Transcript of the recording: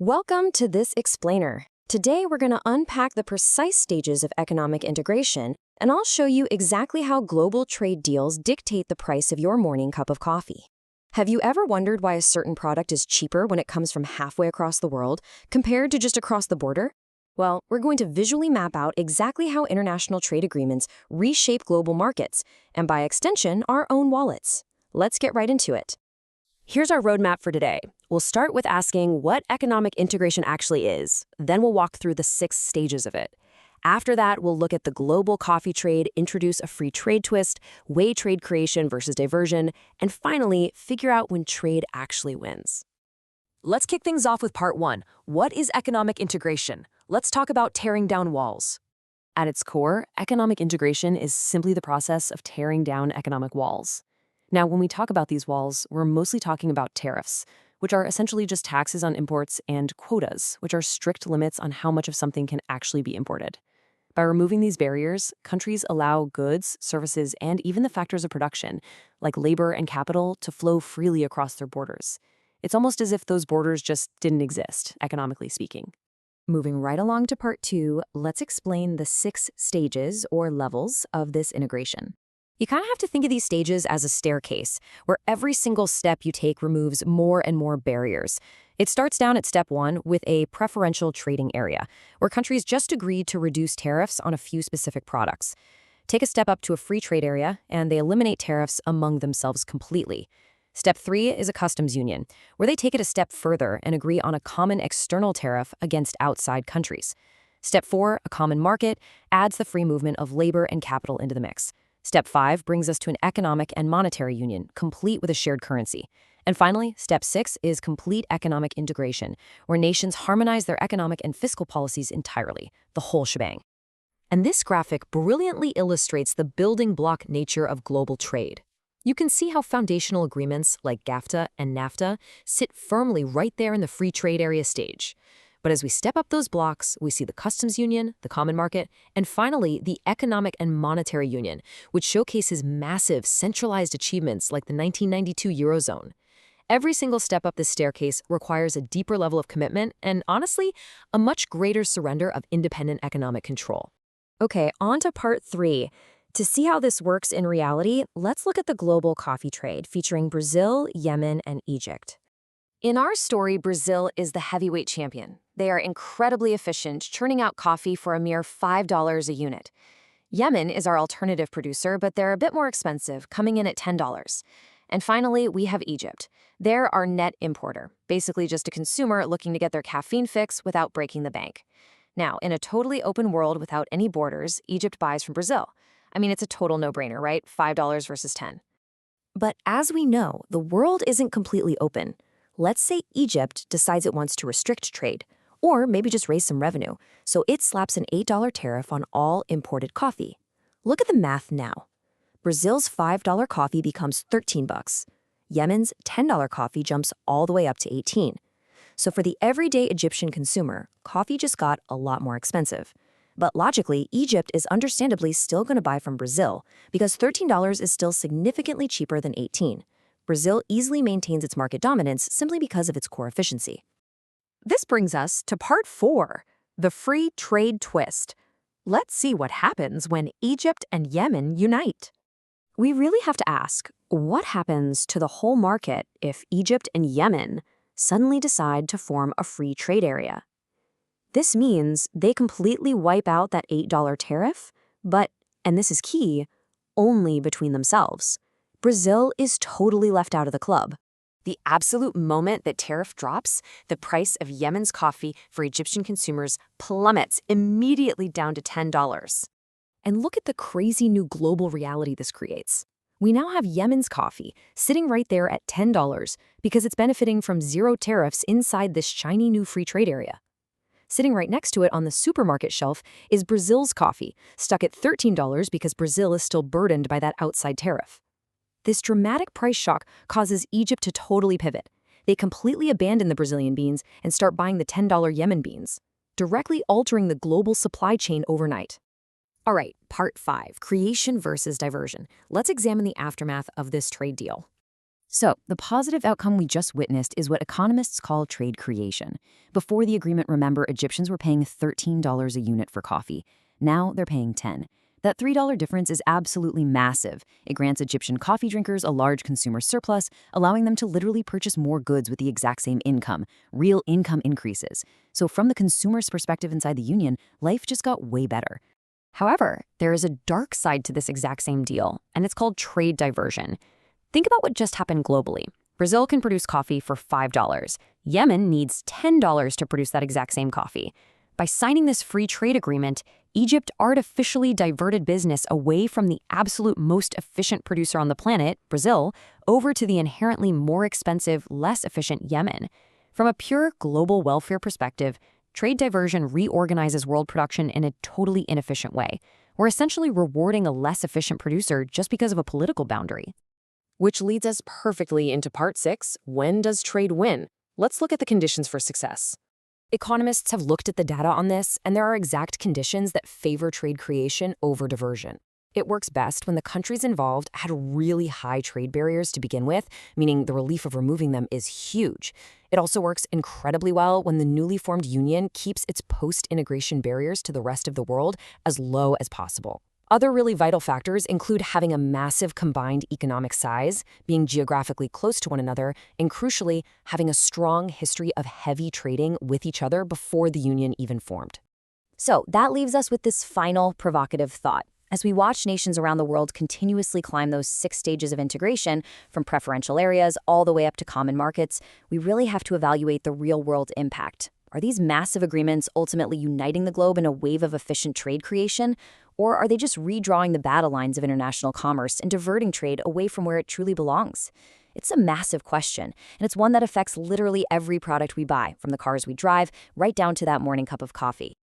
Welcome to this explainer. Today we're going to unpack the precise stages of economic integration, and I'll show you exactly how global trade deals dictate the price of your morning cup of coffee. Have you ever wondered why a certain product is cheaper when it comes from halfway across the world compared to just across the border? Well, we're going to visually map out exactly how international trade agreements reshape global markets, and by extension, our own wallets. Let's get right into it. Here's our roadmap for today. We'll start with asking what economic integration actually is. Then we'll walk through the 6 stages of it. After that, we'll look at the global coffee trade, introduce a free trade twist, weigh trade creation versus diversion, and finally, figure out when trade actually wins. Let's kick things off with part 1. What is economic integration? Let's talk about tearing down walls. At its core, economic integration is simply the process of tearing down economic walls. Now, when we talk about these walls, we're mostly talking about tariffs, which are essentially just taxes on imports, and quotas, which are strict limits on how much of something can actually be imported. By removing these barriers, countries allow goods, services, and even the factors of production, like labor and capital, to flow freely across their borders. It's almost as if those borders just didn't exist, economically speaking. Moving right along to part 2, let's explain the 6 stages or levels of this integration. You kind of have to think of these stages as a staircase, where every single step you take removes more and more barriers. It starts down at step 1 with a preferential trading area, where countries just agreed to reduce tariffs on a few specific products. Take a step up to a free trade area, and they eliminate tariffs among themselves completely. Step 3 is a customs union, where they take it a step further and agree on a common external tariff against outside countries. Step 4, a common market, adds the free movement of labor and capital into the mix. Step 5 brings us to an economic and monetary union, complete with a shared currency. And finally, step 6 is complete economic integration, where nations harmonize their economic and fiscal policies entirely, the whole shebang. And this graphic brilliantly illustrates the building block nature of global trade. You can see how foundational agreements like GAFTA and NAFTA sit firmly right there in the free trade area stage. But as we step up those blocks, we see the customs union, the common market, and finally, the economic and monetary union, which showcases massive centralized achievements like the 1992 Eurozone. Every single step up this staircase requires a deeper level of commitment and, honestly, a much greater surrender of independent economic control. Okay, on to part 3. To see how this works in reality, let's look at the global coffee trade featuring Brazil, Yemen, and Egypt. In our story, Brazil is the heavyweight champion. They are incredibly efficient, churning out coffee for a mere $5 a unit. Yemen is our alternative producer, but they're a bit more expensive, coming in at $10. And finally, we have Egypt. They're our net importer, basically just a consumer looking to get their caffeine fix without breaking the bank. Now, in a totally open world without any borders, Egypt buys from Brazil. I mean, it's a total no-brainer, right? $5 versus $10. But as we know, the world isn't completely open. Let's say Egypt decides it wants to restrict trade, or maybe just raise some revenue, so it slaps an $8 tariff on all imported coffee. Look at the math now. Brazil's $5 coffee becomes $13. Yemen's $10 coffee jumps all the way up to $18. So for the everyday Egyptian consumer, coffee just got a lot more expensive. But logically, Egypt is understandably still going to buy from Brazil, because $13 is still significantly cheaper than $18. Brazil easily maintains its market dominance simply because of its core efficiency. This brings us to part 4, the free trade twist. Let's see what happens when Egypt and Yemen unite. We really have to ask, what happens to the whole market if Egypt and Yemen suddenly decide to form a free trade area? This means they completely wipe out that $8 tariff, but, and this is key, only between themselves. Brazil is totally left out of the club. The absolute moment that tariff drops, the price of Yemen's coffee for Egyptian consumers plummets immediately down to $10. And look at the crazy new global reality this creates. We now have Yemen's coffee sitting right there at $10 because it's benefiting from 0 tariffs inside this shiny new free trade area. Sitting right next to it on the supermarket shelf is Brazil's coffee, stuck at $13 because Brazil is still burdened by that outside tariff. This dramatic price shock causes Egypt to totally pivot. They completely abandon the Brazilian beans and start buying the $10 Yemen beans, directly altering the global supply chain overnight. All right, part 5, creation versus diversion. Let's examine the aftermath of this trade deal. So, the positive outcome we just witnessed is what economists call trade creation. Before the agreement, remember, Egyptians were paying $13 a unit for coffee. Now they're paying $10. That $3 difference is absolutely massive. It grants Egyptian coffee drinkers a large consumer surplus, allowing them to literally purchase more goods with the exact same income. Real income increases. So, from the consumer's perspective inside the union, life just got way better. However, there is a dark side to this exact same deal, and it's called trade diversion. Think about what just happened globally. Brazil can produce coffee for $5. Yemen needs $10 to produce that exact same coffee. By signing this free trade agreement, Egypt artificially diverted business away from the absolute most efficient producer on the planet, Brazil, over to the inherently more expensive, less efficient Yemen. From a pure global welfare perspective, trade diversion reorganizes world production in a totally inefficient way. We're essentially rewarding a less efficient producer just because of a political boundary. Which leads us perfectly into part 6, when does trade win? Let's look at the conditions for success. Economists have looked at the data on this, and there are exact conditions that favor trade creation over diversion. It works best when the countries involved had really high trade barriers to begin with, meaning the relief of removing them is huge. It also works incredibly well when the newly formed union keeps its post-integration barriers to the rest of the world as low as possible. Other really vital factors include having a massive combined economic size, being geographically close to one another, and crucially, having a strong history of heavy trading with each other before the union even formed. So, that leaves us with this final provocative thought. As we watch nations around the world continuously climb those 6 stages of integration, from preferential areas all the way up to common markets, we really have to evaluate the real-world impact. Are these massive agreements ultimately uniting the globe in a wave of efficient trade creation? Or are they just redrawing the battle lines of international commerce and diverting trade away from where it truly belongs? It's a massive question, and it's one that affects literally every product we buy, from the cars we drive right down to that morning cup of coffee.